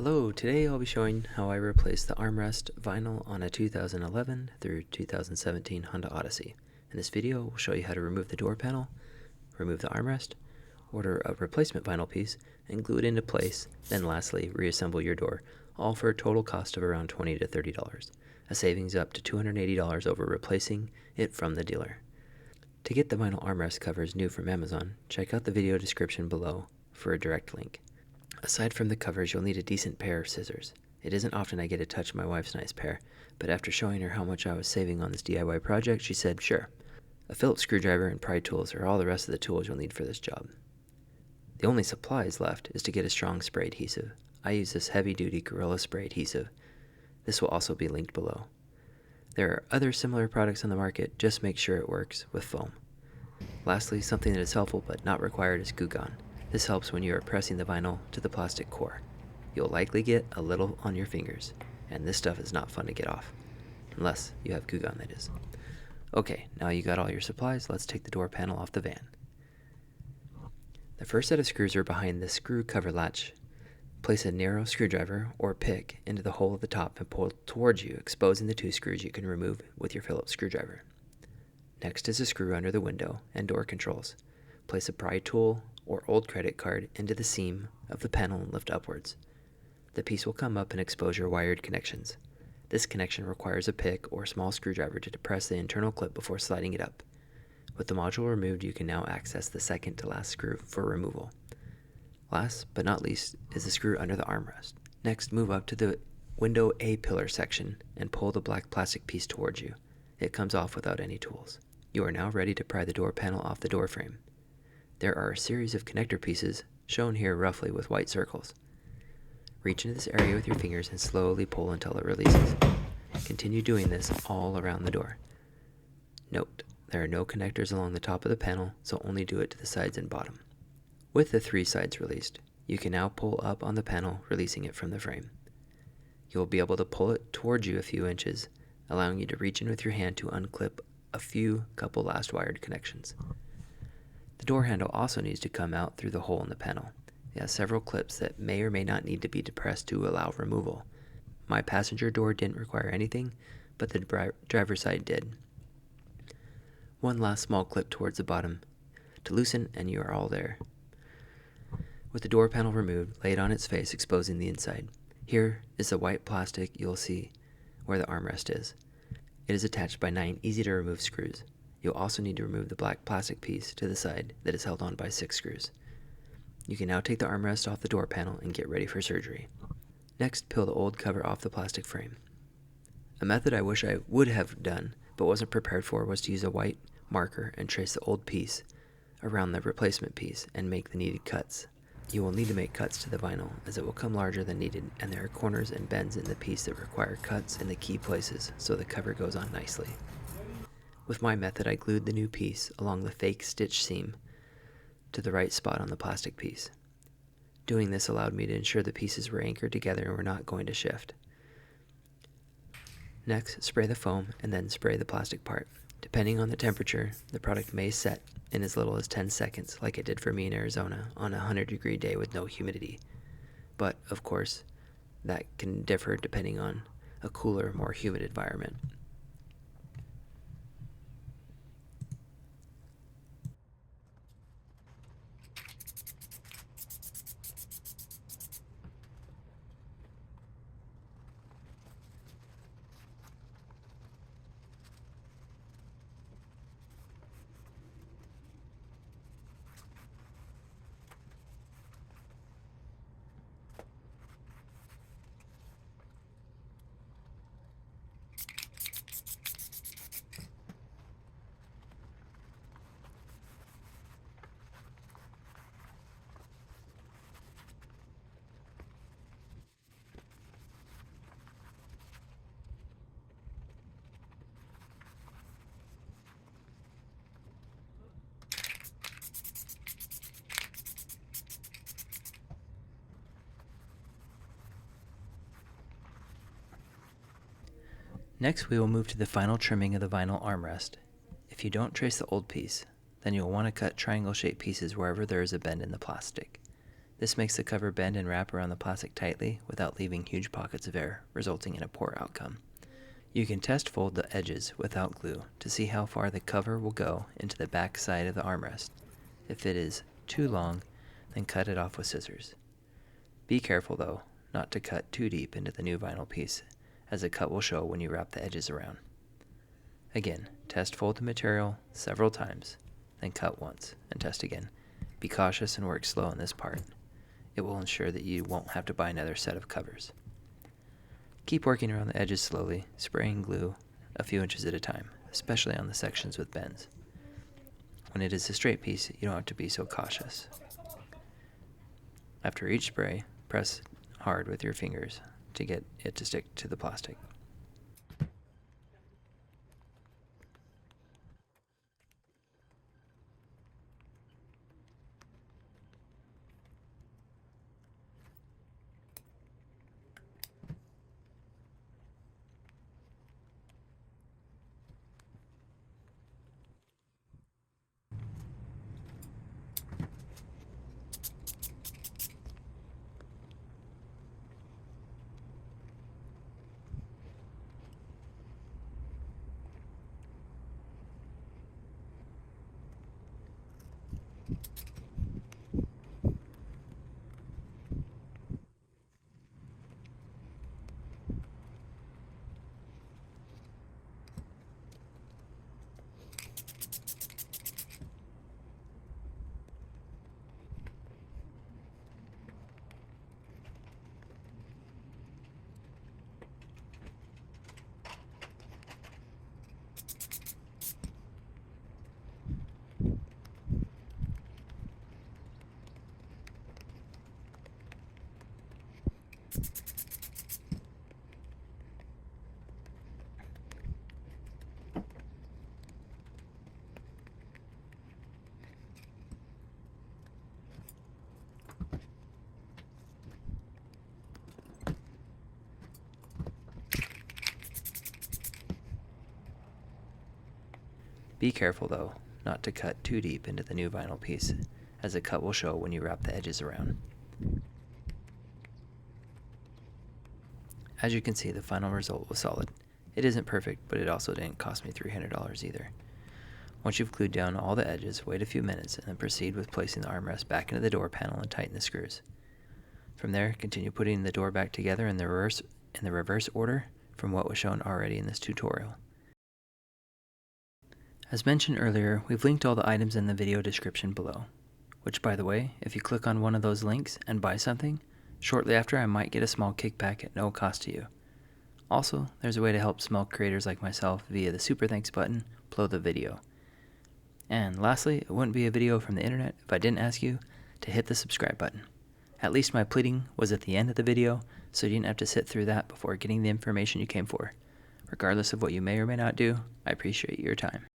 Hello, today I'll be showing how I replaced the armrest vinyl on a 2011 through 2017 Honda Odyssey. In this video, we'll show you how to remove the door panel, remove the armrest, order a replacement vinyl piece, and glue it into place, then lastly, reassemble your door, all for a total cost of around $20 to $30, a savings up to $280 over replacing it from the dealer. To get the vinyl armrest covers new from Amazon, check out the video description below for a direct link. Aside from the covers, you'll need a decent pair of scissors. It isn't often I get to touch my wife's nice pair, but after showing her how much I was saving on this DIY project, she said, sure. A Phillips screwdriver and pry tools are all the rest of the tools you'll need for this job. The only supplies left is to get a strong spray adhesive. I use this heavy-duty Gorilla Spray adhesive. This will also be linked below. There are other similar products on the market, just make sure it works with foam. Lastly, something that is helpful but not required is Goo Gone. This helps when you are pressing the vinyl to the plastic core. You'll likely get a little on your fingers, and this stuff is not fun to get off. Unless you have Goo Gone, that is. Okay, now you got all your supplies, let's take the door panel off the van. The first set of screws are behind the screw cover latch. Place a narrow screwdriver or pick into the hole at the top and pull towards you, exposing the two screws you can remove with your Phillips screwdriver. Next is a screw under the window and door controls. Place a pry tool or old credit card into the seam of the panel and lift upwards. The piece will come up and expose your wired connections. This connection requires a pick or small screwdriver to depress the internal clip before sliding it up. With the module removed, you can now access the second to last screw for removal. Last but not least is the screw under the armrest. Next, move up to the window A-pillar section and pull the black plastic piece towards you. It comes off without any tools. You are now ready to pry the door panel off the door frame. There are a series of connector pieces, shown here roughly with white circles. Reach into this area with your fingers and slowly pull until it releases. Continue doing this all around the door. Note, there are no connectors along the top of the panel, so only do it to the sides and bottom. With the three sides released, you can now pull up on the panel, releasing it from the frame. You will be able to pull it towards you a few inches, allowing you to reach in with your hand to unclip a couple last wired connections. The door handle also needs to come out through the hole in the panel. It has several clips that may or may not need to be depressed to allow removal. My passenger door didn't require anything, but the driver's side did. One last small clip towards the bottom to loosen, and you are all there. With the door panel removed, lay it on its face, exposing the inside. Here is the white plastic you'll see where the armrest is. It is attached by 9 easy-to-remove screws. You'll also need to remove the black plastic piece to the side that is held on by 6 screws. You can now take the armrest off the door panel and get ready for surgery. Next, peel the old cover off the plastic frame. A method I wish I would have done but wasn't prepared for was to use a white marker and trace the old piece around the replacement piece and make the needed cuts. You will need to make cuts to the vinyl as it will come larger than needed, and there are corners and bends in the piece that require cuts in the key places so the cover goes on nicely. With my method, I glued the new piece along the fake stitch seam to the right spot on the plastic piece. Doing this allowed me to ensure the pieces were anchored together and were not going to shift. Next, spray the foam and then spray the plastic part. Depending on the temperature, the product may set in as little as 10 seconds, like it did for me in Arizona on a 100-degree day with no humidity. But, of course, that can differ depending on a cooler, more humid environment. Next, we will move to the final trimming of the vinyl armrest. If you don't trace the old piece, then you'll want to cut triangle-shaped pieces wherever there is a bend in the plastic. This makes the cover bend and wrap around the plastic tightly without leaving huge pockets of air, resulting in a poor outcome. You can test fold the edges without glue to see how far the cover will go into the back side of the armrest. If it is too long, then cut it off with scissors. Be careful though, not to cut too deep into the new vinyl piece, as the cut will show when you wrap the edges around. Again, test fold the material several times, then cut once, and test again. Be cautious and work slow on this part. It will ensure that you won't have to buy another set of covers. Keep working around the edges slowly, spraying glue a few inches at a time, especially on the sections with bends. When it is a straight piece, you don't have to be so cautious. After each spray, press hard with your fingers to get it to stick to the plastic. Be careful though, not to cut too deep into the new vinyl piece, as the cut will show when you wrap the edges around. As you can see, the final result was solid. It isn't perfect, but it also didn't cost me $300 either. Once you've glued down all the edges, wait a few minutes and then proceed with placing the armrest back into the door panel and tighten the screws. From there, continue putting the door back together in the reverse order from what was shown already in this tutorial. As mentioned earlier, we've linked all the items in the video description below, which, by the way, if you click on one of those links and buy something, shortly after I might get a small kickback at no cost to you. Also, there's a way to help small creators like myself via the Super Thanks button below the video. And lastly, it wouldn't be a video from the internet if I didn't ask you to hit the subscribe button. At least my pleading was at the end of the video, so you didn't have to sit through that before getting the information you came for. Regardless of what you may or may not do, I appreciate your time.